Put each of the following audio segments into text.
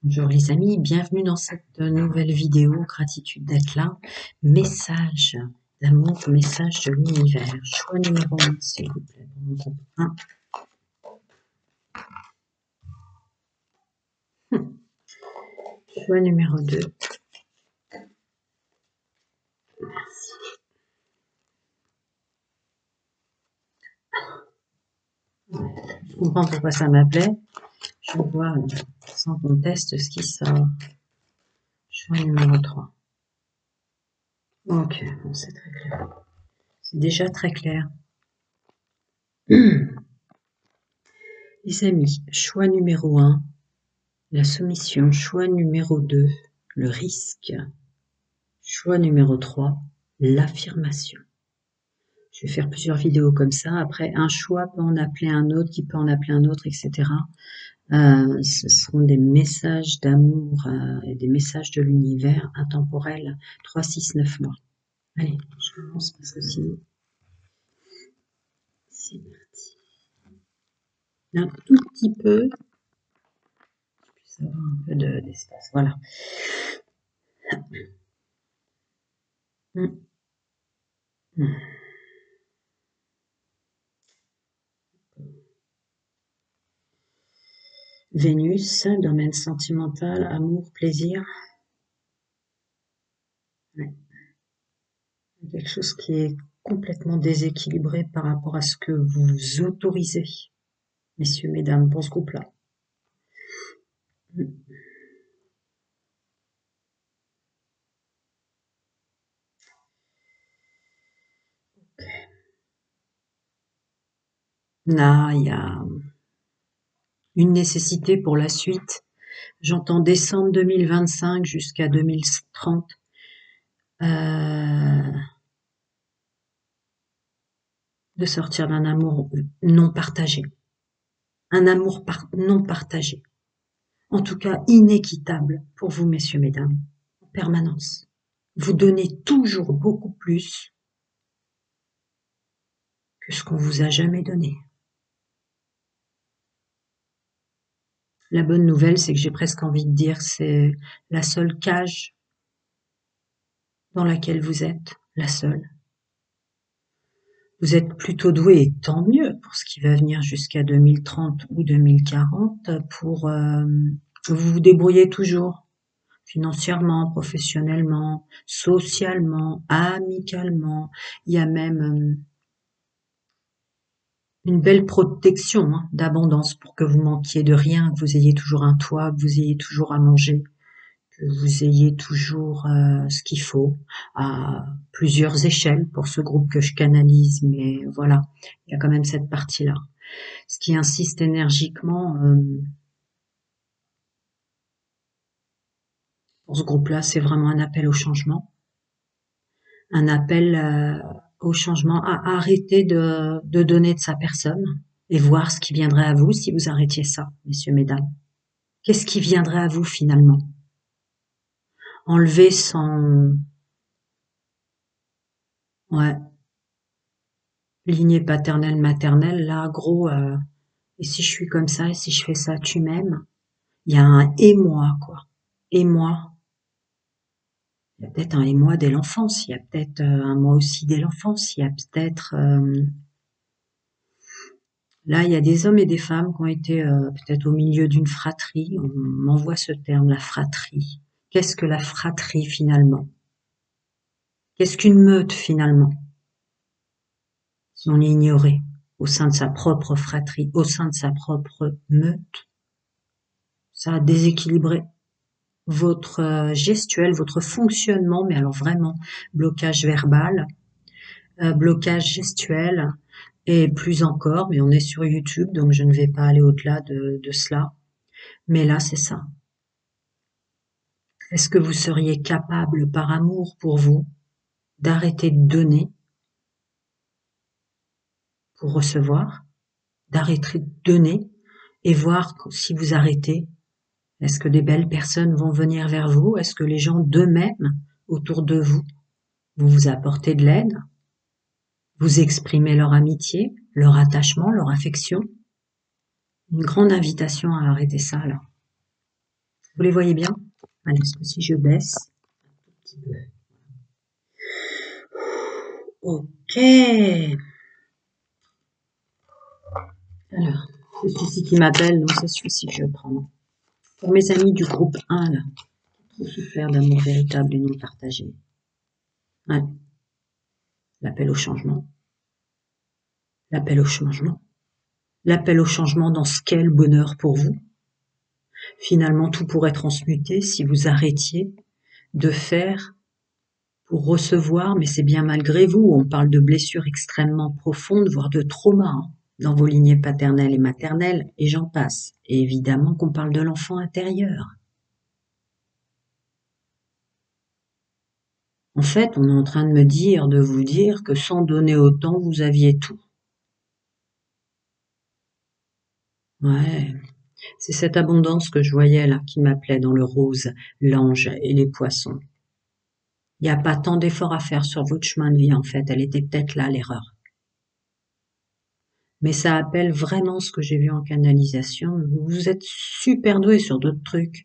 Bonjour les amis, bienvenue dans cette nouvelle vidéo. Gratitude d'être là. Message d'amour, message de l'univers. Choix numéro 1, s'il vous plaît, dans mon groupe 1. Choix numéro 2. Je comprends pourquoi ça m'appelait. Je vois sans conteste ce qui sort. Choix numéro 3. Ok, bon, c'est très clair. C'est déjà très clair. Les amis, choix numéro 1, la soumission. Choix numéro 2, le risque. Choix numéro 3, l'affirmation. Je vais faire plusieurs vidéos comme ça. Après, un choix peut en appeler un autre, qui peut en appeler un autre, etc. Ce seront des messages d'amour et des messages de l'univers intemporels, 3, 6, 9 mois. Allez, je commence parce que sinon, c'est parti. Un tout petit peu, je puisse avoir un peu d'espace. Voilà. Vénus, domaine sentimental, amour, plaisir. Ouais. Quelque chose qui est complètement déséquilibré par rapport à ce que vous autorisez, messieurs, mesdames, pour ce groupe-là. Là, il y a une nécessité pour la suite. J'entends décembre 2025 jusqu'à 2030. De sortir d'un amour non partagé. Un amour non partagé. En tout cas, inéquitable pour vous, messieurs, mesdames, en permanence. Vous donnez toujours beaucoup plus que ce qu'on vous a jamais donné. La bonne nouvelle, c'est que j'ai presque envie de dire, c'est la seule cage dans laquelle vous êtes, la seule. Vous êtes plutôt doué, et tant mieux pour ce qui va venir jusqu'à 2030 ou 2040, pour vous vous débrouillez toujours, financièrement, professionnellement, socialement, amicalement. Il y a même une belle protection d'abondance pour que vous manquiez de rien, que vous ayez toujours un toit, que vous ayez toujours à manger, que vous ayez toujours ce qu'il faut, à plusieurs échelles pour ce groupe que je canalise, mais voilà, il y a quand même cette partie-là. Ce qui insiste énergiquement pour ce groupe-là, c'est vraiment un appel au changement, un appel au changement, à arrêter de donner de sa personne et voir ce qui viendrait à vous si vous arrêtiez ça, messieurs, mesdames. Qu'est-ce qui viendrait à vous finalement? Enlever sans... Ouais. Lignée paternelle, maternelle, là, gros, et si je suis comme ça, et si je fais ça, tu m'aimes? Il y a un et moi, quoi. Et moi. Il y a peut-être un et moi dès l'enfance, il y a peut-être un moi aussi dès l'enfance, il y a peut-être... là, il y a des hommes et des femmes qui ont été peut-être au milieu d'une fratrie, on m'envoie ce terme, la fratrie. Qu'est-ce que la fratrie finalement? Qu'est-ce qu'une meute finalement? Si on l'ignorait au sein de sa propre fratrie, au sein de sa propre meute, ça a déséquilibré votre gestuelle, votre fonctionnement, mais alors vraiment blocage verbal, blocage gestuel et plus encore, mais on est sur YouTube, donc je ne vais pas aller au-delà de cela. Mais là, c'est ça. Est-ce que vous seriez capable, par amour pour vous, d'arrêter de donner pour recevoir, d'arrêter de donner et voir si vous arrêtez? Est-ce que des belles personnes vont venir vers vous? Est-ce que les gens d'eux-mêmes autour de vous vont vous apporter de l'aide? Vous exprimez leur amitié, leur attachement, leur affection? Une grande invitation à arrêter ça, là. Vous les voyez bien? Allez, si je baisse un petit peu. Ok. Alors, c'est celui-ci qui m'appelle, donc c'est celui-ci que je vais prendre. Pour mes amis du groupe 1, là, qui ont souffert d'amour véritable et non partagé. Ouais. L'appel au changement. L'appel au changement. L'appel au changement dans ce qu'est le bonheur pour vous. Finalement, tout pourrait transmuter si vous arrêtiez de faire pour recevoir, mais c'est bien malgré vous. On parle de blessures extrêmement profondes, voire de traumas, hein, dans vos lignées paternelles et maternelles, et j'en passe. Et évidemment qu'on parle de l'enfant intérieur. En fait, on est en train de vous dire que sans donner autant, vous aviez tout. Ouais, c'est cette abondance que je voyais là, qui m'appelait dans le rose, l'ange et les poissons. Il n'y a pas tant d'efforts à faire sur votre chemin de vie, en fait. Elle était peut-être là, l'erreur. Mais ça appelle vraiment ce que j'ai vu en canalisation. Vous êtes super doué sur d'autres trucs.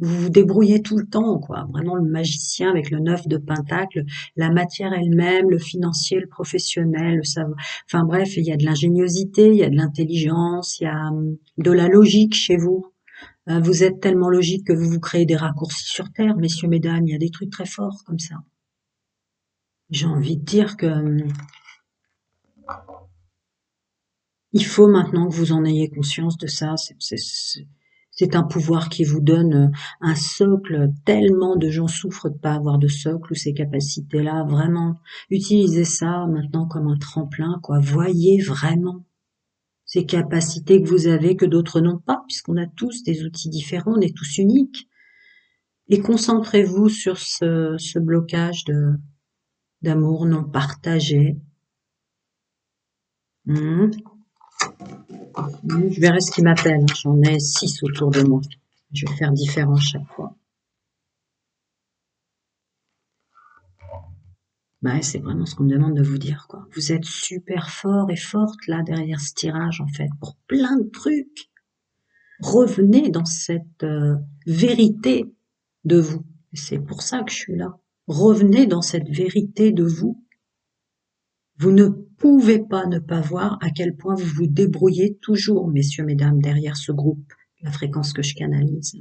Vous vous débrouillez tout le temps, quoi. Vraiment le magicien avec le 9 de pentacle, la matière elle-même, le financier, le professionnel, le savoir. Enfin bref, il y a de l'ingéniosité, il y a de l'intelligence, il y a de la logique chez vous. Vous êtes tellement logique que vous vous créez des raccourcis sur Terre, messieurs, mesdames. Il y a des trucs très forts comme ça. J'ai envie de dire que il faut maintenant que vous en ayez conscience de ça. C'est un pouvoir qui vous donne un socle. Tellement de gens souffrent de pas avoir de socle ou ces capacités-là. Vraiment, utilisez ça maintenant comme un tremplin, quoi. Voyez vraiment ces capacités que vous avez que d'autres n'ont pas, puisqu'on a tous des outils différents, on est tous uniques. Et concentrez-vous sur ce blocage d'amour non partagé. Je verrai ce qui m'appelle. J'en ai 6 autour de moi. Je vais faire différent chaque fois. Bah, c'est vraiment ce qu'on me demande de vous dire, quoi. Vous êtes super fort et forte là derrière ce tirage, en fait, pour plein de trucs. Revenez dans cette vérité de vous. C'est pour ça que je suis là. Revenez dans cette vérité de vous. Vous ne pouvez pas ne pas voir à quel point vous vous débrouillez toujours, messieurs, mesdames, derrière ce groupe, la fréquence que je canalise.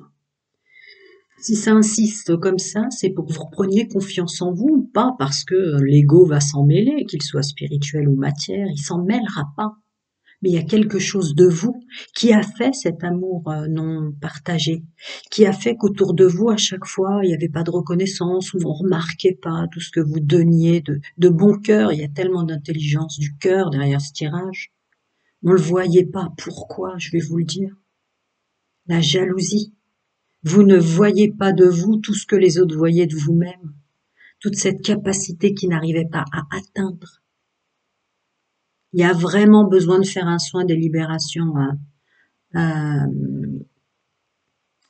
Si ça insiste comme ça, c'est pour que vous repreniez confiance en vous, pas parce que l'ego va s'en mêler, qu'il soit spirituel ou matière, il s'en mêlera pas. Mais il y a quelque chose de vous qui a fait cet amour non partagé, qui a fait qu'autour de vous, à chaque fois, il n'y avait pas de reconnaissance, ou on remarquait pas tout ce que vous donniez de bon cœur. Il y a tellement d'intelligence du cœur derrière ce tirage. On le voyait pas. Pourquoi? Je vais vous le dire. La jalousie. Vous ne voyez pas de vous tout ce que les autres voyaient de vous-même. Toute cette capacité qui n'arrivait pas à atteindre. Il y a vraiment besoin de faire un soin des libérations.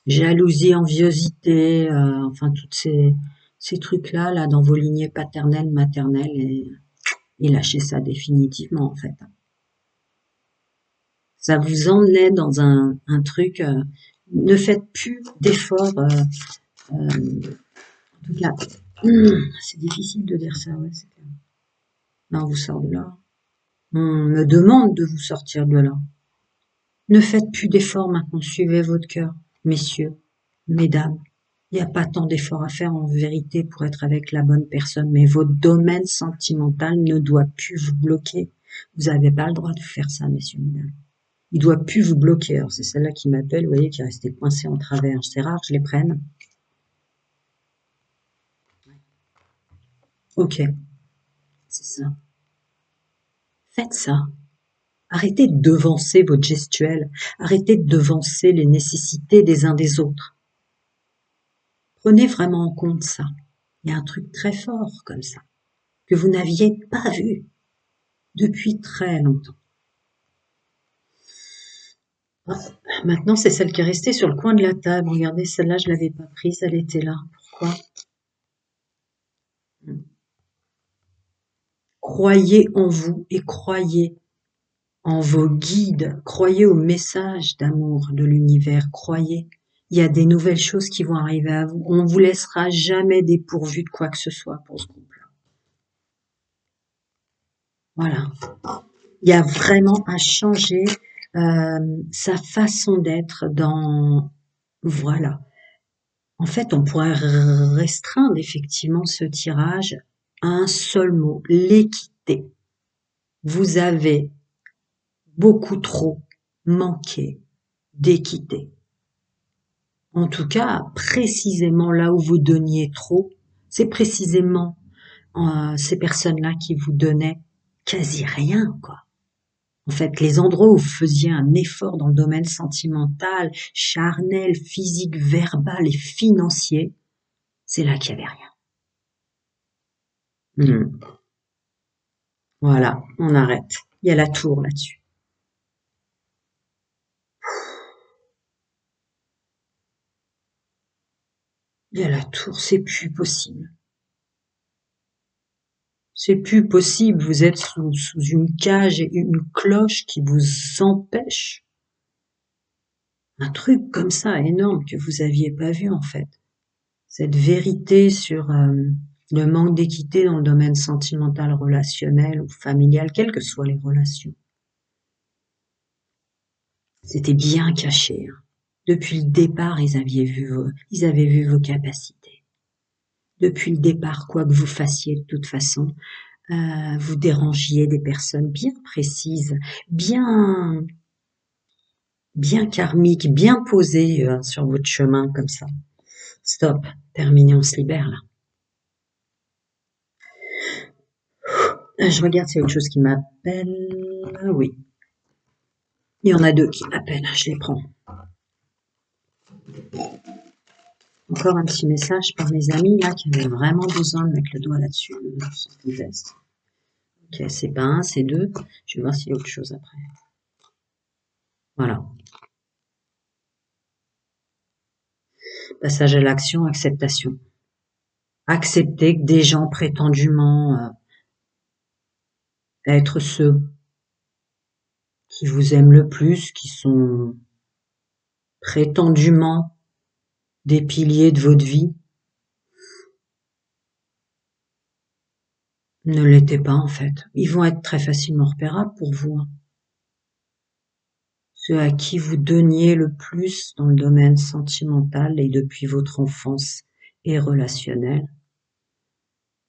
Jalousie, enviosité, enfin toutes ces trucs-là, là, dans vos lignées paternelles, maternelles, et lâchez ça définitivement, en fait. Ça vous emmenait dans un truc, ne faites plus d'efforts, en tout cas, c'est difficile de dire ça, ouais, c'est clair. Non, on vous sort de là. On me demande de vous sortir de là. Ne faites plus d'efforts maintenant, suivez votre cœur, messieurs, mesdames. Il n'y a pas tant d'efforts à faire en vérité pour être avec la bonne personne, mais votre domaine sentimental ne doit plus vous bloquer. Vous n'avez pas le droit de faire ça, messieurs, mesdames. Il doit plus vous bloquer. Alors c'est celle-là qui m'appelle, vous voyez, qui est restée coincée en travers. C'est rare que je les prenne. Ok, c'est ça. Faites ça. Arrêtez de devancer votre gestuelle. Arrêtez de devancer les nécessités des uns des autres. Prenez vraiment en compte ça. Il y a un truc très fort comme ça, que vous n'aviez pas vu depuis très longtemps. Ah, maintenant, c'est celle qui est restée sur le coin de la table. Regardez, celle-là, je l'avais pas prise, elle était là. Pourquoi? Croyez en vous et croyez en vos guides. Croyez au message d'amour de l'univers. Croyez. Il y a des nouvelles choses qui vont arriver à vous. On ne vous laissera jamais dépourvu de quoi que ce soit pour ce couple-là. Voilà. Il y a vraiment à changer sa façon d'être dans... Voilà. En fait, on pourrait restreindre effectivement ce tirage à un seul mot, l'équité. Vous avez beaucoup trop manqué d'équité. En tout cas, précisément là où vous donniez trop, c'est précisément ces personnes-là qui vous donnaient quasi rien, quoi. En fait, les endroits où vous faisiez un effort dans le domaine sentimental, charnel, physique, verbal et financier, c'est là qu'il n'y avait rien. Voilà, on arrête. Il y a la tour là-dessus. Il y a la tour, c'est plus possible. C'est plus possible, vous êtes sous une cage et une cloche qui vous empêche. Un truc comme ça, énorme, que vous aviez pas vu en fait. Cette vérité sur le manque d'équité dans le domaine sentimental, relationnel ou familial, quelles que soient les relations. C'était bien caché, hein. Depuis le départ, ils avaient vu vos capacités. Depuis le départ, quoi que vous fassiez de toute façon, vous dérangiez des personnes bien précises, bien bien karmiques, bien posées sur votre chemin comme ça. Stop, terminé, on se libère là. Je regarde s'il y a autre chose qui m'appelle. Oui, il y en a deux qui m'appellent, je les prends. Encore un petit message par mes amis là qui avaient vraiment besoin de mettre le doigt là-dessus, sur ce test. Ok, c'est pas un, c'est deux. Je vais voir s'il y a autre chose après. Voilà. Passage à l'action, acceptation. Accepter que des gens prétendument être ceux qui vous aiment le plus, qui sont prétendument des piliers de votre vie, ne l'étaient pas en fait. Ils vont être très facilement repérables pour vous, hein. Ceux à qui vous donniez le plus dans le domaine sentimental et depuis votre enfance et relationnel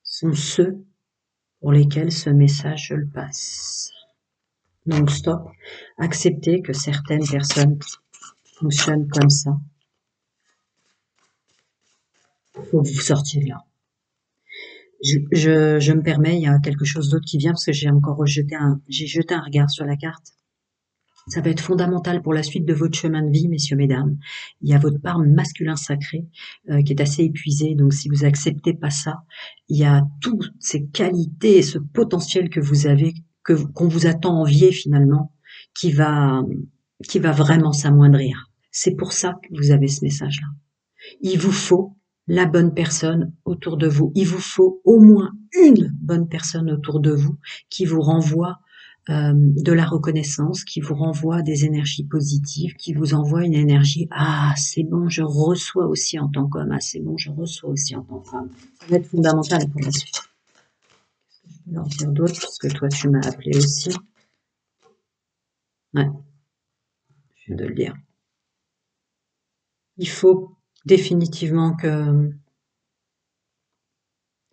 sont ceux pour lesquels ce message je le passe. Donc stop, acceptez que certaines personnes fonctionnent comme ça. Faut que vous sortiez de là. Je me permets, il y a quelque chose d'autre qui vient parce que j'ai jeté un regard sur la carte. Ça va être fondamental pour la suite de votre chemin de vie, messieurs, mesdames. Il y a votre part masculin sacré qui est assez épuisée. Donc, si vous acceptez pas ça, il y a toutes ces qualités et ce potentiel que vous avez, qu'on vous a tant envié finalement, qui va vraiment s'amoindrir. C'est pour ça que vous avez ce message-là. Il vous faut la bonne personne autour de vous. Il vous faut au moins une bonne personne autour de vous qui vous renvoie de la reconnaissance, qui vous renvoie des énergies positives, qui vous envoie une énergie «Ah, c'est bon, je reçois aussi en tant qu'homme. Ah, c'est bon, je reçois aussi en tant que femme». Ça va être fondamental pour la suite. Je peux leur dire d'autres parce que toi, tu m'as appelé aussi. Ouais, je viens de le dire. Il faut définitivement que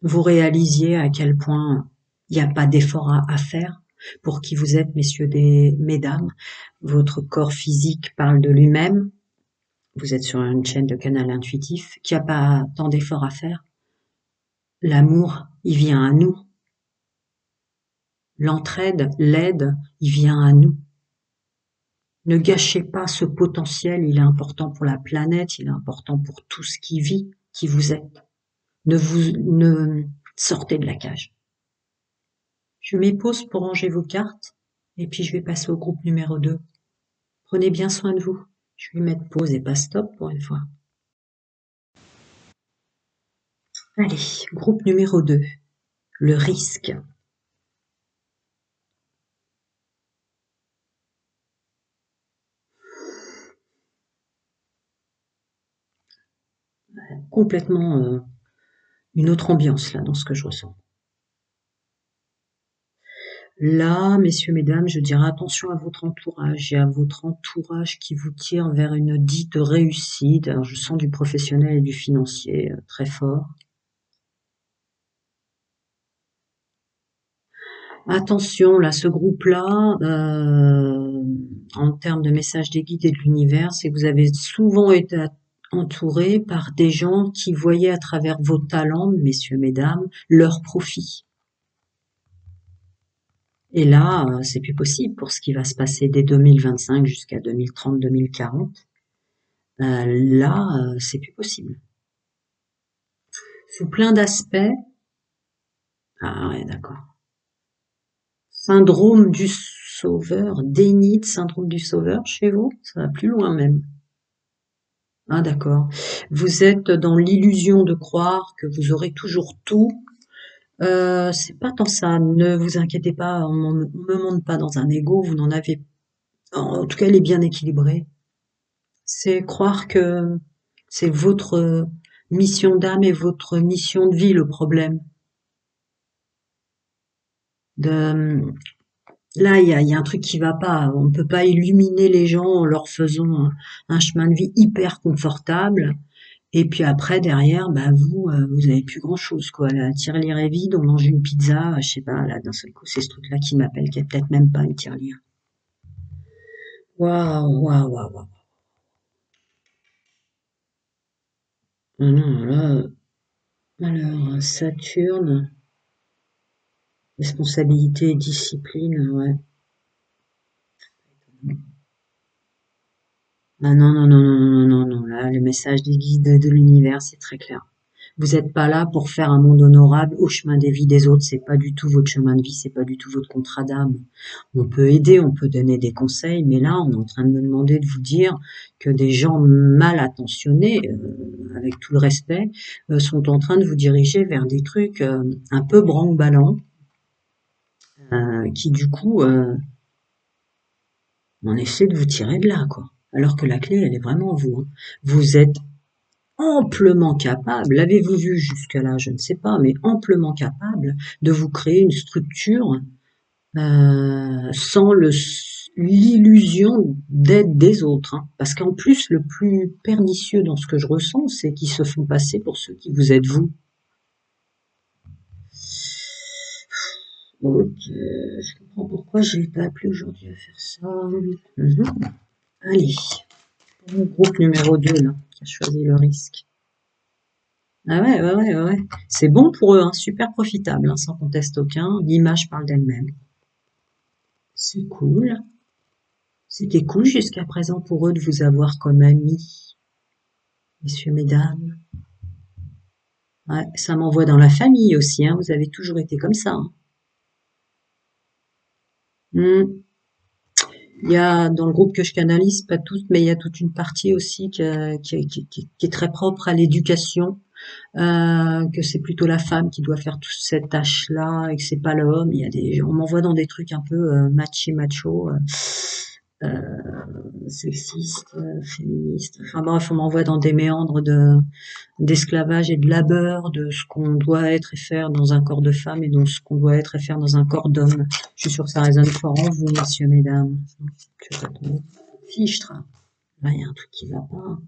vous réalisiez à quel point il n'y a pas d'effort à faire pour qui vous êtes, messieurs et mesdames. Votre corps physique parle de lui-même. Vous êtes sur une chaîne de canal intuitif, qu'il n'y a pas tant d'efforts à faire. L'amour, il vient à nous. L'entraide, l'aide, il vient à nous. Ne gâchez pas ce potentiel, il est important pour la planète, il est important pour tout ce qui vit, qui vous êtes. Ne sortez de la cage. Je mets pause pour ranger vos cartes et puis je vais passer au groupe numéro 2. Prenez bien soin de vous. Je vais mettre pause et pas stop pour une fois. Allez, groupe numéro 2. Le risque. Complètement une autre ambiance là dans ce que je ressens. Là, messieurs, mesdames, je dirais attention à votre entourage et à votre entourage qui vous tire vers une dite réussite. Alors, je sens du professionnel et du financier très fort. Attention, là, ce groupe-là, en termes de messages des guides et de l'univers, c'est que vous avez souvent été entouré par des gens qui voyaient à travers vos talents, messieurs, mesdames, leur profit. Et là, c'est plus possible pour ce qui va se passer dès 2025 jusqu'à 2030, 2040. Là, c'est plus possible. Sous plein d'aspects. Ah ouais, d'accord. Syndrome du sauveur, déni de syndrome du sauveur chez vous? Ça va plus loin même. Ah d'accord. Vous êtes dans l'illusion de croire que vous aurez toujours tout. C'est pas tant ça. Ne vous inquiétez pas, on me monte pas dans un ego. Vous n'en avez. En tout cas, elle est bien équilibrée. C'est croire que c'est votre mission d'âme et votre mission de vie le problème. De, là, il y a un truc qui va pas. On ne peut pas illuminer les gens en leur faisant un chemin de vie hyper confortable. Et puis après, derrière, bah vous avez plus grand-chose, quoi. La tirelire est vide, on mange une pizza, je sais pas, là, d'un seul coup, c'est ce truc-là qui m'appelle, qui est peut-être même pas une tirelire. Waouh, waouh, waouh, waouh. Ah non, là, alors, Saturne, responsabilité et discipline, ouais. Ah non, non, non, non, non, non, non, là, le message des guides de l'univers, c'est très clair. Vous n'êtes pas là pour faire un monde honorable au chemin des vies des autres, c'est pas du tout votre chemin de vie, c'est pas du tout votre contrat d'âme. On peut aider, on peut donner des conseils, mais là, on est en train de me demander de vous dire que des gens mal intentionnés, avec tout le respect, sont en train de vous diriger vers des trucs un peu branque-ballants, qui du coup, on essaie de vous tirer de là, quoi. Alors que la clé, elle est vraiment en vous, hein. Vous êtes amplement capable, l'avez-vous vu jusqu'à là, je ne sais pas, mais amplement capable de vous créer une structure sans l'illusion d'aide des autres, hein. Parce qu'en plus, le plus pernicieux dans ce que je ressens, c'est qu'ils se font passer pour ceux qui vous êtes vous. Ok, je comprends pourquoi je l'ai pas appelé aujourd'hui à faire ça. Mhm. Allez, le groupe numéro 2 là, qui a choisi le risque. Ah ouais, ouais, ouais, ouais, ouais. C'est bon pour eux, hein, super profitable, hein, sans conteste aucun. L'image parle d'elle-même. C'est cool. C'était cool jusqu'à présent pour eux de vous avoir comme amis, messieurs, mesdames. Ouais, ça m'envoie dans la famille aussi, hein, vous avez toujours été comme ça, hein. Hmm. Il y a dans le groupe que je canalise, pas toutes, mais il y a toute une partie aussi qui est très propre à l'éducation, que c'est plutôt la femme qui doit faire toute cette tâche-là et que c'est pas l'homme. On m'envoie dans des trucs un peu macho, sexistes, féministes. Enfin bref, on m'envoie dans des méandres d'esclavage et de labeur, de ce qu'on doit être et faire dans un corps de femme et dans ce qu'on doit être et faire dans un corps d'homme. Je suis sûre que ça résonne fort en vous, messieurs, mesdames. Je sais pas trop. Fichtre. Là, il y a un truc qui va pas.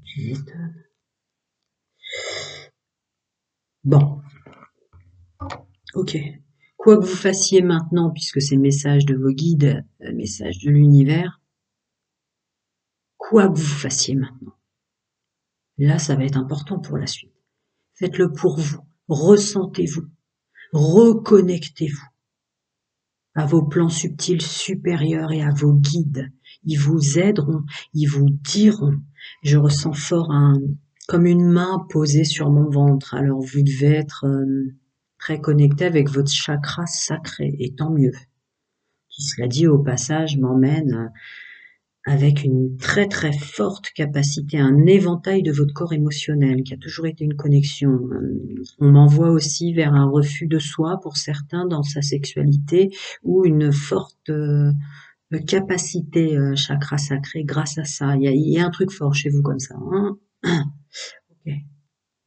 Tu m'étonnes. Bon, ok. Quoi que vous fassiez maintenant, puisque c'est le message de vos guides, le message de l'univers, quoi que vous fassiez maintenant, là, ça va être important pour la suite. Faites-le pour vous. Ressentez-vous. Reconnectez-vous à vos plans subtils supérieurs et à vos guides. Ils vous aideront, ils vous diront. Je ressens fort comme une main posée sur mon ventre. Alors vous devez être très connecté avec votre chakra sacré, et tant mieux. Qui, cela dit, au passage, m'emmène avec une très très forte capacité, un éventail de votre corps émotionnel qui a toujours été une connexion. On m'envoie aussi vers un refus de soi pour certains dans sa sexualité ou une forte capacité chakra sacré grâce à ça. Il y a un truc fort chez vous comme ça, hein. Ok.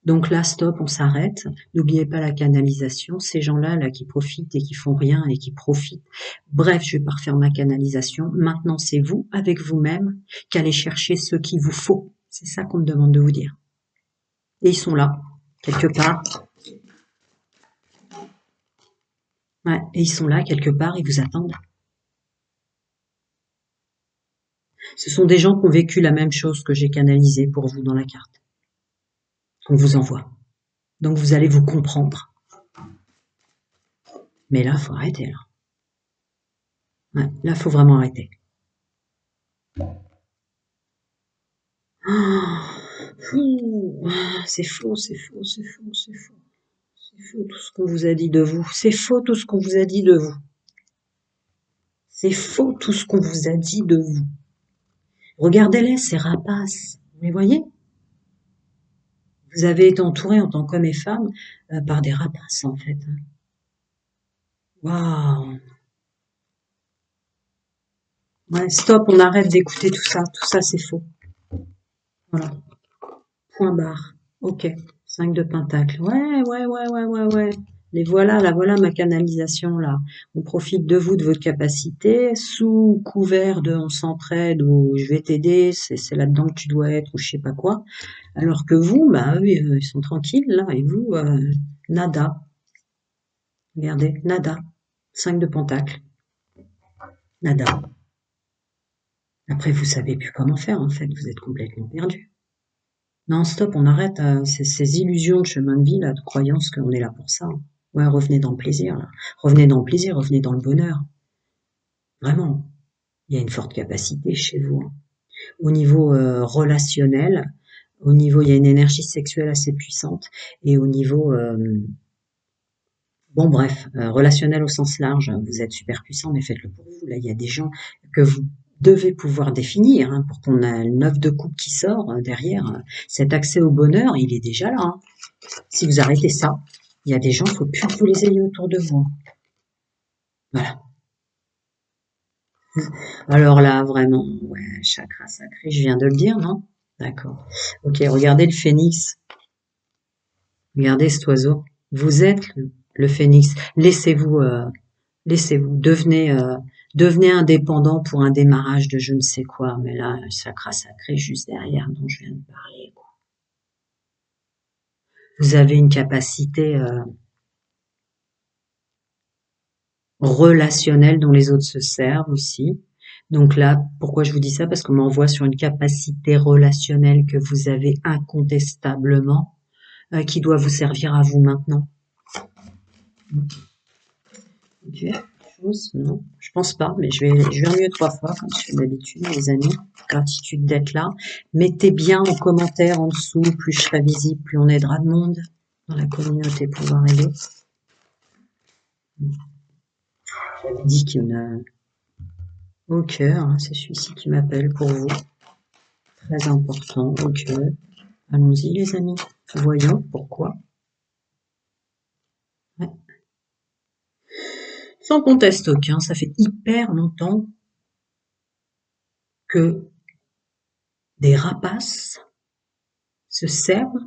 Donc là, stop, on s'arrête. N'oubliez pas la canalisation. Ces gens-là, là, qui profitent et qui font rien et qui profitent. Bref, je vais pas refaire ma canalisation. Maintenant, c'est vous, avec vous-même, qu'allez chercher ce qu'il vous faut. C'est ça qu'on me demande de vous dire. Et ils sont là, quelque part. Ouais, et ils sont là, quelque part, ils vous attendent. Ce sont des gens qui ont vécu la même chose que j'ai canalisé pour vous dans la carte, qu'on vous envoie. Donc vous allez vous comprendre. Mais là, faut arrêter, là. Ouais, là, faut vraiment arrêter. C'est faux, c'est faux, c'est faux, c'est faux. C'est faux tout ce qu'on vous a dit de vous. C'est faux tout ce qu'on vous a dit de vous. C'est faux tout ce qu'on vous a dit de vous. Regardez-les, ces rapaces. Vous les voyez? Vous avez été entouré en tant qu'homme et femme par des rapaces, en fait. Waouh! Ouais, stop, on arrête d'écouter tout ça. Tout ça, c'est faux. Voilà. Point barre. Ok. 5 de pentacle. Ouais, ouais, ouais, ouais, ouais, ouais. Les voilà, là, voilà ma canalisation, là. On profite de vous, de votre capacité, sous couvert de on s'entraide ou je vais t'aider, c'est là-dedans que tu dois être ou je sais pas quoi. Alors que vous, bah oui, ils sont tranquilles, là, et vous, nada. Regardez, nada. 5 de pentacle. Nada. Après, vous savez plus comment faire, en fait. Vous êtes complètement perdu. Non, stop, on arrête ces illusions de chemin de vie, là, de croyance qu'on est là pour ça. Ouais, revenez dans le plaisir, là. Revenez dans le plaisir, revenez dans le bonheur. Vraiment. Il y a une forte capacité chez vous, hein. Au niveau relationnel, au niveau, il y a une énergie sexuelle assez puissante, et au niveau, bon bref, relationnel au sens large, vous êtes super puissant, mais faites-le pour vous. Là, il y a des gens que vous devez pouvoir définir, hein, pour qu'on ait le 9 de coupe qui sort derrière. Cet accès au bonheur, il est déjà là, hein. Si vous arrêtez ça, il y a des gens, il ne faut plus que vous les ayez autour de vous. Voilà. Alors là, vraiment, ouais, chakra sacré, je viens de le dire, non? D'accord. Ok, regardez le phénix. Regardez cet oiseau. Vous êtes le phénix. Laissez-vous, devenez indépendant pour un démarrage de je ne sais quoi. Mais là, chakra sacré juste derrière dont je viens de parler, quoi. Vous avez une capacité relationnelle dont les autres se servent aussi. Donc là, pourquoi je vous dis ça? Parce qu'on m'envoie sur une capacité relationnelle que vous avez incontestablement, qui doit vous servir à vous maintenant. Ok, chose, non, je pense pas, mais je vais mieux 3 fois, comme je fais d'habitude, les amis. Gratitude d'être là. Mettez bien en commentaire en dessous, plus je serai visible, plus on aidera de monde dans la communauté pouvoir aider. J'avais dit qu'il y en a au cœur, hein, c'est celui-ci qui m'appelle pour vous. Très important, au cœur. Allons-y les amis, voyons pourquoi. Ouais. Sans conteste aucun, ça fait hyper longtemps que des rapaces se servent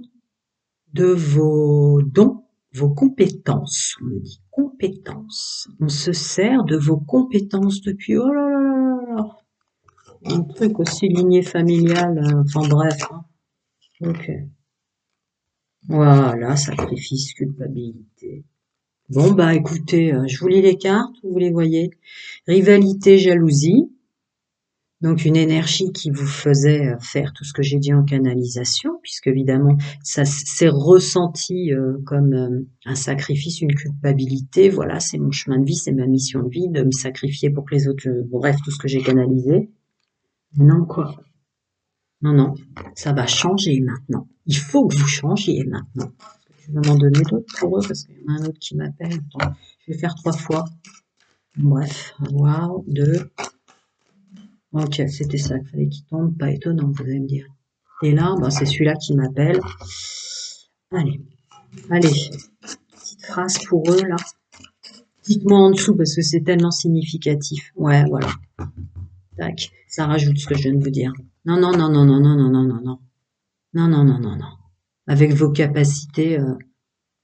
de vos dons, vos compétences. On me dit compétences. On se sert de vos compétences depuis, oh là là là là, un truc aussi lignée familiale, enfin bref, hein. Ok. Voilà, sacrifice, culpabilité. Bon, bah écoutez, je vous lis les cartes, vous les voyez. Rivalité, jalousie. Donc une énergie qui vous faisait faire tout ce que j'ai dit en canalisation, puisque évidemment ça s'est ressenti comme un sacrifice, une culpabilité. Voilà, c'est mon chemin de vie, c'est ma mission de vie, de me sacrifier pour que les autres, bon, bref, tout ce que j'ai canalisé. Non, quoi. Non, non, ça va changer maintenant. Il faut que vous changiez maintenant. Je vais m'en donner d'autres pour eux, parce qu'il y en a un autre qui m'appelle. Attends, je vais faire 3 fois. Bref, waouh, 2. Ok, c'était ça, il fallait qu'il tombe, pas étonnant, vous allez me dire. Et là, bah, c'est celui-là qui m'appelle. Allez, allez, petite phrase pour eux, là. Dites-moi en dessous, parce que c'est tellement significatif. Ouais, voilà. Tac, ça rajoute ce que je viens de vous dire. Non, non, non, non, non, non, non, non, non, non. Non, non, non, non, non. Avec vos capacités,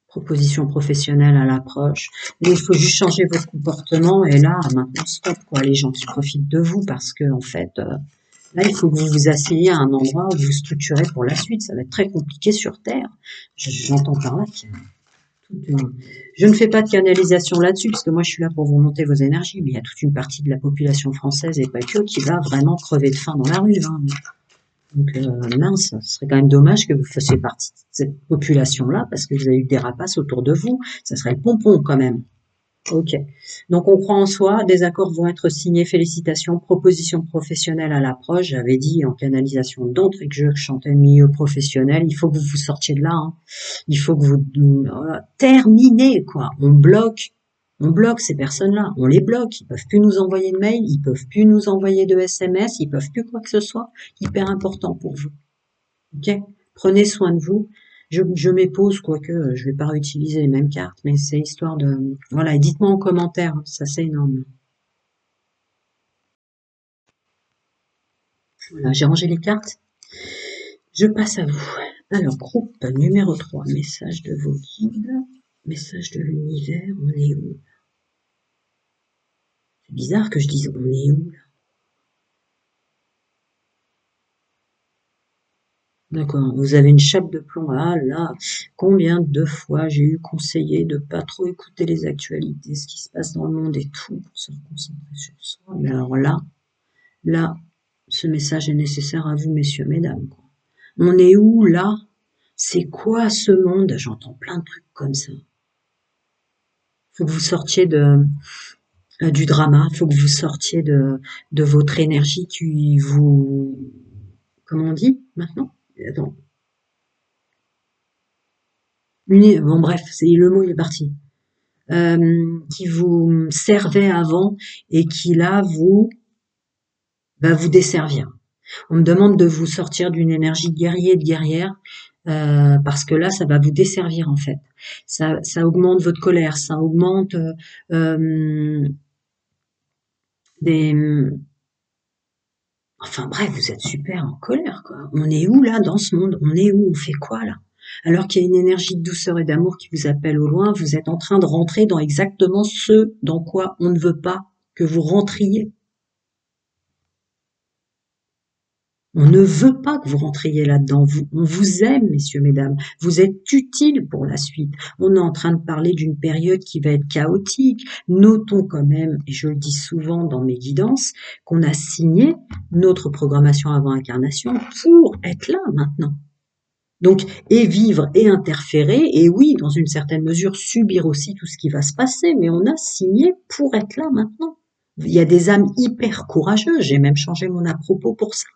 proposition professionnelle à l'approche. Mais il faut juste changer votre comportement et là, maintenant, stop, quoi. Les gens qui profitent de vous parce que, en fait, là, il faut que vous vous asseyez à un endroit où vous structurez pour la suite. Ça va être très compliqué sur Terre. J'entends par là qu'il y a je ne fais pas de canalisation là-dessus, parce que moi je suis là pour vous monter vos énergies, mais il y a toute une partie de la population française et pas que qui va vraiment crever de faim dans la rue. Hein. Donc mince, ce serait quand même dommage que vous fassiez partie de cette population-là, parce que vous avez eu des rapaces autour de vous. Ça serait le pompon quand même. Ok. Donc on croit en soi, des accords vont être signés, félicitations, proposition professionnelle à l'approche. J'avais dit en canalisation d'entrée que je chantais le milieu professionnel. Il faut que vous vous sortiez de là. Hein. Il faut que vous terminez quoi. On bloque ces personnes-là. On les bloque. Ils peuvent plus nous envoyer de mails, ils peuvent plus nous envoyer de SMS, ils peuvent plus quoi que ce soit. Hyper important pour vous. Ok. Prenez soin de vous. Je m'épose, quoique je vais pas réutiliser les mêmes cartes, mais c'est histoire de... Voilà, et dites-moi en commentaire, ça c'est énorme. Voilà, j'ai rangé les cartes, je passe à vous. Alors, groupe numéro 3, message de vos guides, message de l'univers, on est où? C'est bizarre que je dise on est où là. D'accord, vous avez une chape de plomb. Ah là, combien de fois j'ai eu conseillé de pas trop écouter les actualités, ce qui se passe dans le monde et tout, pour se concentrer sur soi. Mais alors là, ce message est nécessaire à vous, messieurs, mesdames. On est où là? C'est quoi ce monde? J'entends plein de trucs comme ça. Faut que vous sortiez du drama, faut que vous sortiez de votre énergie qui vous... Comment on dit maintenant? Attends. Bon bref, le mot il est parti. Qui vous servait avant et qui là vous va vous desservir. On me demande de vous sortir d'une énergie de guerrier et de guerrière parce que là, ça va vous desservir en fait. Ça augmente votre colère, ça augmente des... Enfin bref, vous êtes super en colère quoi. On est où là dans ce monde? On est où? On fait quoi là? Alors qu'il y a une énergie de douceur et d'amour qui vous appelle au loin, vous êtes en train de rentrer dans exactement ce dans quoi on ne veut pas que vous rentriez. On ne veut pas que vous rentriez là-dedans. On vous aime, messieurs, mesdames. Vous êtes utiles pour la suite. On est en train de parler d'une période qui va être chaotique. Notons quand même, et je le dis souvent dans mes guidances, qu'on a signé notre programmation avant incarnation pour être là maintenant. Donc, et vivre et interférer, et oui, dans une certaine mesure, subir aussi tout ce qui va se passer, mais on a signé pour être là maintenant. Il y a des âmes hyper courageuses. J'ai même changé mon à propos pour ça.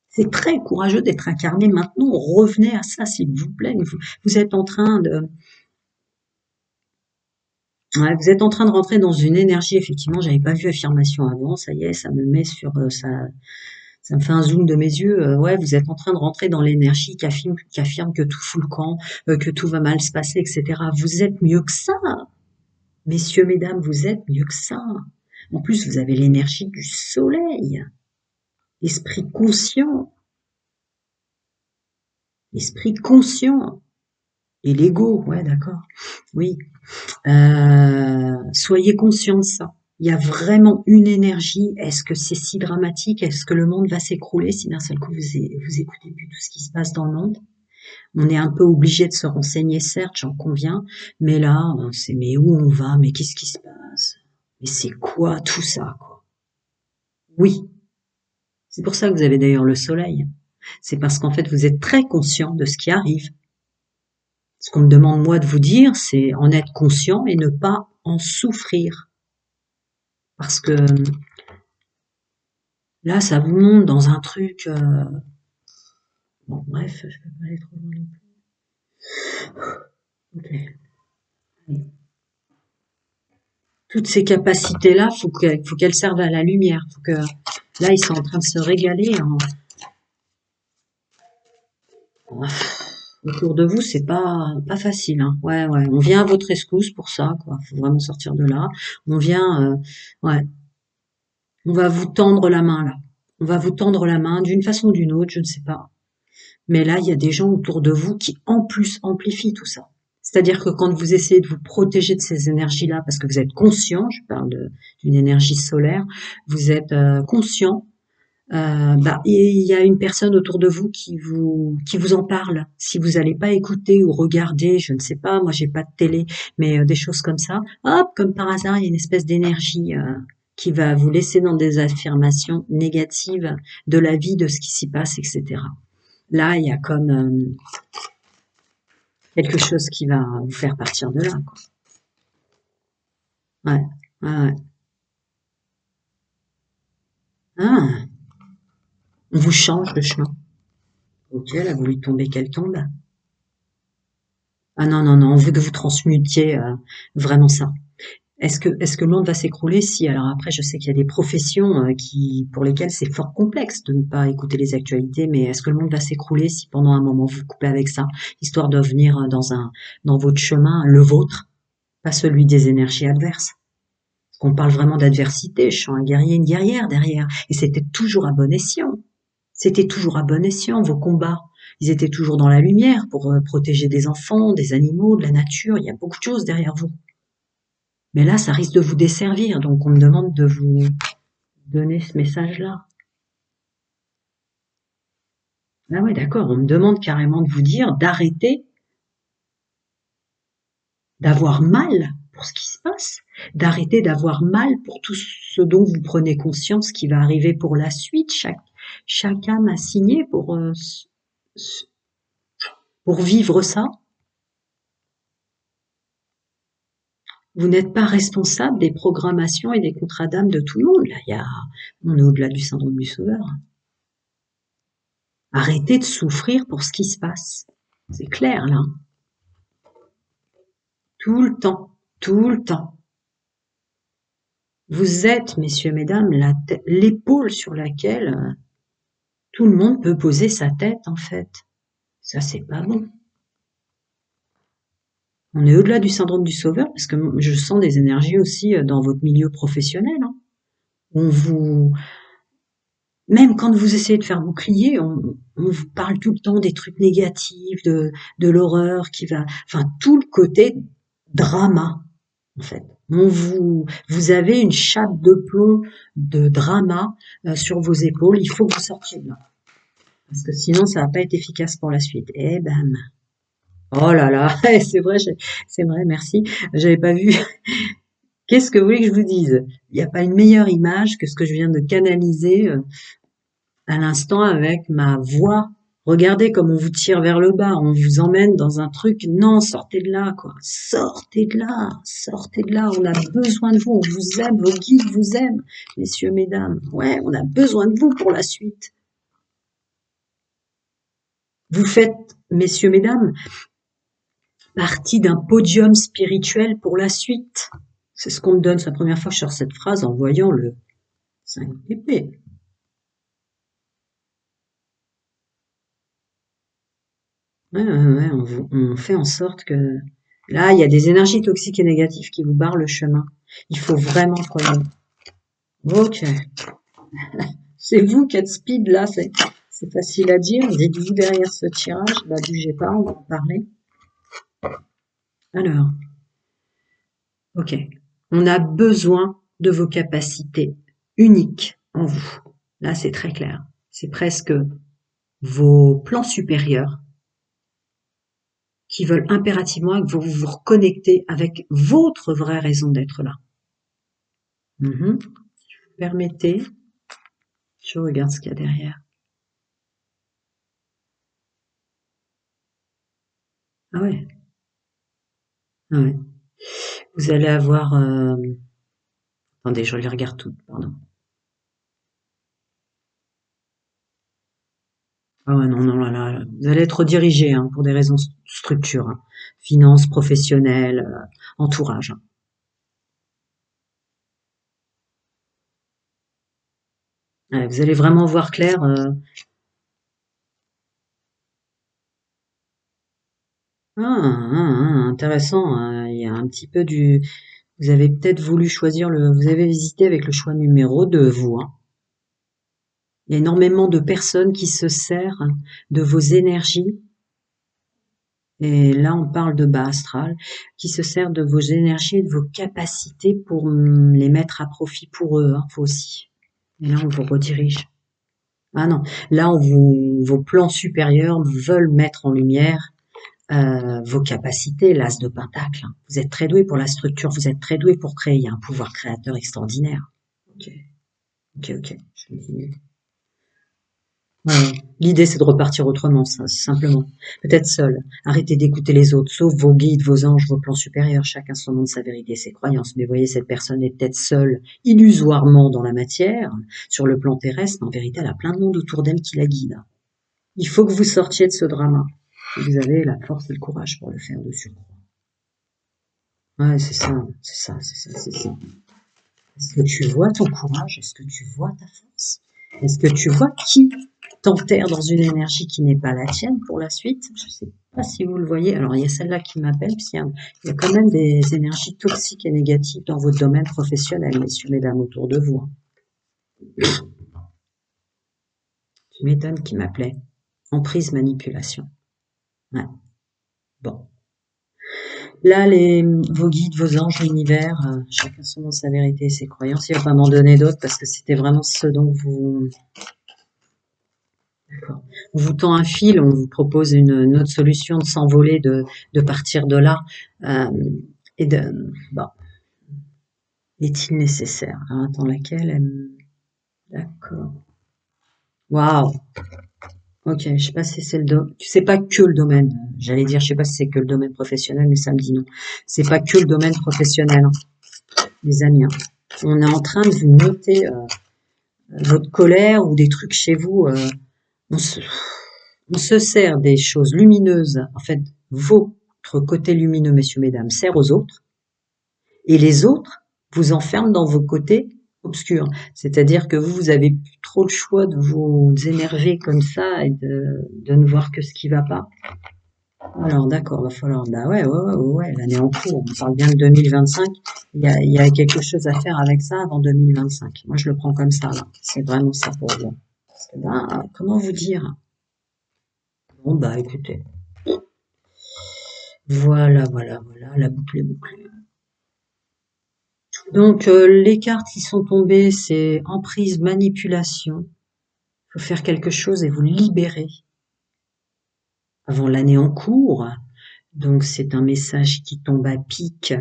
C'est très courageux d'être incarné maintenant. Revenez à ça, s'il vous plaît. Vous êtes en train de, ouais, vous êtes en train de rentrer dans une énergie. Effectivement, j'avais pas vu affirmation avant. Ça y est, ça me met sur ça. Ça me fait un zoom de mes yeux. Ouais, vous êtes en train de rentrer dans l'énergie qui affirme que tout fout le camp, que tout va mal se passer, etc. Vous êtes mieux que ça, messieurs, mesdames. Vous êtes mieux que ça. En plus, vous avez l'énergie du soleil, esprit conscient, esprit conscient. Et l'ego, ouais, d'accord. Oui. Soyez conscient de ça. Il y a vraiment une énergie. Est-ce que c'est si dramatique? Est-ce que le monde va s'écrouler si d'un seul coup vous écoutez plus tout ce qui se passe dans le monde? On est un peu obligé de se renseigner, certes, j'en conviens, mais là, c'est mais où on va? Mais qu'est-ce qui se passe? Mais c'est quoi tout ça, quoi? Oui, c'est pour ça que vous avez d'ailleurs le soleil. C'est parce qu'en fait, vous êtes très conscient de ce qui arrive. Ce qu'on me demande moi de vous dire, c'est en être conscient et ne pas en souffrir. Parce que là, ça vous monte dans un truc. Bon, bref, je peux pas aller trop loin non plus. Ok. Allez. Toutes ces capacités-là, faut qu'elles servent à la lumière. Faut que là, ils sont en train de se régaler. Autour de vous, c'est pas facile. Hein. Ouais, ouais. On vient à votre rescousse pour ça, quoi. Faut vraiment sortir de là. On vient, ouais. On va vous tendre la main là. On va vous tendre la main d'une façon ou d'une autre, je ne sais pas. Mais là, il y a des gens autour de vous qui, en plus, amplifient tout ça. C'est-à-dire que quand vous essayez de vous protéger de ces énergies-là, parce que vous êtes conscient, je parle d'une énergie solaire, vous êtes conscient, il y a une personne autour de vous qui vous en parle. Si vous n'allez pas écouter ou regarder, je ne sais pas, moi j'ai pas de télé, mais des choses comme ça, hop, comme par hasard, il y a une espèce d'énergie qui va vous laisser dans des affirmations négatives de la vie, de ce qui s'y passe, etc. Là, il y a comme quelque chose qui va vous faire partir de là, quoi. Ouais, ouais, ouais. Ah, on vous change de chemin. Ok, elle a voulu tomber, qu'elle tombe. Ah non, non, non, on veut que vous transmutiez vraiment ça. Est-ce que le monde va s'écrouler? Si, alors après, je sais qu'il y a des professions pour lesquelles c'est fort complexe de ne pas écouter les actualités, mais est-ce que le monde va s'écrouler si pendant un moment vous vous coupez avec ça, histoire de venir dans votre chemin, le vôtre, pas celui des énergies adverses? Parce qu'on parle vraiment d'adversité, je sens un guerrier, une guerrière derrière, et c'était toujours à bon escient. C'était toujours à bon escient, vos combats. Ils étaient toujours dans la lumière pour protéger des enfants, des animaux, de la nature. Il y a beaucoup de choses derrière vous. Mais là, ça risque de vous desservir. Donc, on me demande de vous donner ce message-là. Ah ouais, d'accord. On me demande carrément de vous dire d'arrêter d'avoir mal pour ce qui se passe, d'arrêter d'avoir mal pour tout ce dont vous prenez conscience qui va arriver pour la suite. Chaque âme a signé pour vivre ça. Vous n'êtes pas responsable des programmations et des contrats d'âme de tout le monde. Là, on est au-delà du syndrome du sauveur. Arrêtez de souffrir pour ce qui se passe. C'est clair, là. Tout le temps. Tout le temps. Vous êtes, messieurs, mesdames, l'épaule sur laquelle tout le monde peut poser sa tête, en fait. Ça, c'est pas bon. On est au-delà du syndrome du sauveur, parce que je sens des énergies aussi dans votre milieu professionnel. Hein. Même quand vous essayez de faire bouclier, on vous parle tout le temps des trucs négatifs, de l'horreur qui va, enfin, tout le côté drama, en fait. Vous avez une chape de plomb de drama sur vos épaules. Il faut que vous sortiez de là. Parce que sinon, ça va pas être efficace pour la suite. Et bam. Oh là là, c'est vrai, merci. J'avais pas vu. Qu'est-ce que vous voulez que je vous dise? Il n'y a pas une meilleure image que ce que je viens de canaliser à l'instant avec ma voix. Regardez comme on vous tire vers le bas, on vous emmène dans un truc. Non, sortez de là, quoi. Sortez de là, sortez de là. On a besoin de vous, on vous aime, vos guides vous aiment, messieurs, mesdames. Ouais, on a besoin de vous pour la suite. Vous faites, messieurs, mesdames, partie d'un podium spirituel pour la suite. C'est ce qu'on me donne. C'est la première fois que je sors cette phrase en voyant le 5 d'épée. Ouais, on fait en sorte que là, il y a des énergies toxiques et négatives qui vous barrent le chemin. Il faut vraiment croire. Ok, c'est vous qui êtes speed là, c'est facile à dire. Dites-vous derrière ce tirage, bah bougez pas, on va en parler. Alors, ok, on a besoin de vos capacités uniques en vous. Là, c'est très clair. C'est presque vos plans supérieurs qui veulent impérativement que vous vous reconnectez avec votre vraie raison d'être là. Permettez, je regarde ce qu'il y a derrière. Ah ouais, ah ouais. Vous allez avoir... Attendez, je les regarde toutes, pardon. Ah ouais, non, non, là, vous allez être redirigé hein, pour des raisons de structure, hein. Finances, professionnelles, entourage. Hein. Ouais, vous allez vraiment voir clair. Intéressant. Il y a un petit peu du... Vous avez peut-être voulu choisir le... Vous avez hésité avec le choix numéro 2, vous. Hein. Il y a énormément de personnes qui se servent de vos énergies, et là on parle de bas astral, qui se servent de vos énergies et de vos capacités pour les mettre à profit pour eux, hein, vous aussi. Et là on vous redirige. Ah non, là vos plans supérieurs veulent mettre en lumière vos capacités, l'as de pentacle. Vous êtes très doué pour la structure, vous êtes très doué pour créer, il y a un pouvoir créateur extraordinaire. Ok, ok, je continue. Ouais. L'idée, c'est de repartir autrement, ça, simplement. Peut-être seul. Arrêtez d'écouter les autres, sauf vos guides, vos anges, vos plans supérieurs. Chacun son monde, sa vérité, ses croyances. Mais voyez, cette personne est peut-être seule, illusoirement dans la matière, sur le plan terrestre, mais en vérité, elle a plein de monde autour d'elle qui la guide. Il faut que vous sortiez de ce drama. Et vous avez la force et le courage pour le faire de surcroît. Ouais, c'est ça, c'est ça, c'est ça, c'est ça. Est-ce que tu vois ton courage? Est-ce que tu vois ta force? Est-ce que tu vois qui t'enterre dans une énergie qui n'est pas la tienne pour la suite? Je ne sais pas si vous le voyez. Alors, il y a celle-là qui m'appelle, parce qu'il y a quand même des énergies toxiques et négatives dans votre domaine professionnel, messieurs, mesdames, autour de vous. Tu m'étonnes qui m'appelait. Emprise, manipulation. Ouais. Bon. Là, vos guides, vos anges, l'univers, chacun son dans sa vérité et ses croyances. Il ne va pas m'en donner d'autres parce que c'était vraiment ce dont vous... D'accord. On vous tend un fil, on vous propose une autre solution de s'envoler, de partir de là. Et de... Bon. Est-il nécessaire? Alors, attends, laquelle? D'accord. Waouh! Ok, je sais pas si c'est le domaine. C'est pas que le domaine. J'allais dire, je sais pas si c'est que le domaine professionnel, mais ça me dit non. C'est pas que le domaine professionnel, hein, les amis. Hein. On est en train de vous noter votre colère ou des trucs chez vous. On se, on se sert des choses lumineuses. En fait, votre côté lumineux, messieurs, mesdames, sert aux autres. Et les autres vous enferment dans vos côtés obscurs. C'est-à-dire que vous avez plus trop le choix de vous énerver comme ça et de ne voir que ce qui va pas. Alors d'accord, va falloir, bah ouais, l'année en cours, on parle bien de 2025, il y a quelque chose à faire avec ça avant 2025. Moi je le prends comme ça là, c'est vraiment ça pour vous. Parce que ben, comment vous dire? Bon bah écoutez, voilà, la boucle est bouclée. Donc les cartes qui sont tombées, c'est emprise, manipulation. Il faut faire quelque chose et vous libérer avant l'année en cours. Donc c'est un message qui tombe à pic.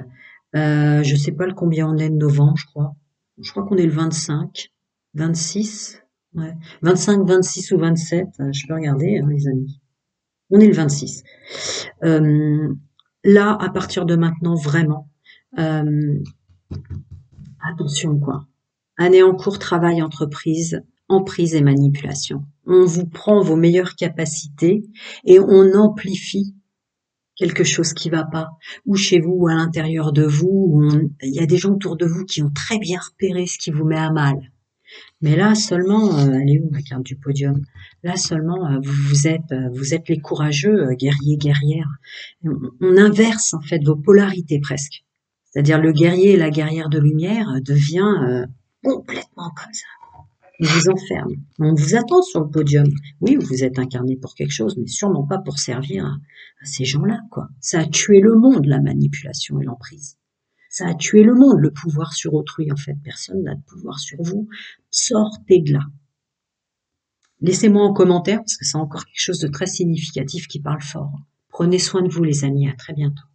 Je sais pas le combien on est de novembre, je crois. Je crois qu'on est le 25, 26, ouais. 25, 26 ou 27, je peux regarder, hein, les amis. On est le 26. Là, à partir de maintenant, vraiment, euh, attention quoi. Année en cours, travail, entreprise, emprise et manipulation. On vous prend vos meilleures capacités et on amplifie quelque chose qui va pas, ou chez vous, ou à l'intérieur de vous, il y a des gens autour de vous qui ont très bien repéré ce qui vous met à mal. Mais là seulement, elle est où ma carte du podium? Là seulement, vous êtes les courageux, guerriers, guerrières. On inverse en fait vos polarités presque. C'est-à-dire le guerrier et la guerrière de lumière devient complètement comme ça. On vous enferme. On vous attend sur le podium. Oui, vous êtes incarné pour quelque chose, mais sûrement pas pour servir à ces gens-là, quoi. Ça a tué le monde, la manipulation et l'emprise. Ça a tué le monde, le pouvoir sur autrui. En fait, personne n'a de pouvoir sur vous. Sortez de là. Laissez-moi en commentaire, parce que c'est encore quelque chose de très significatif qui parle fort. Prenez soin de vous, les amis. À très bientôt.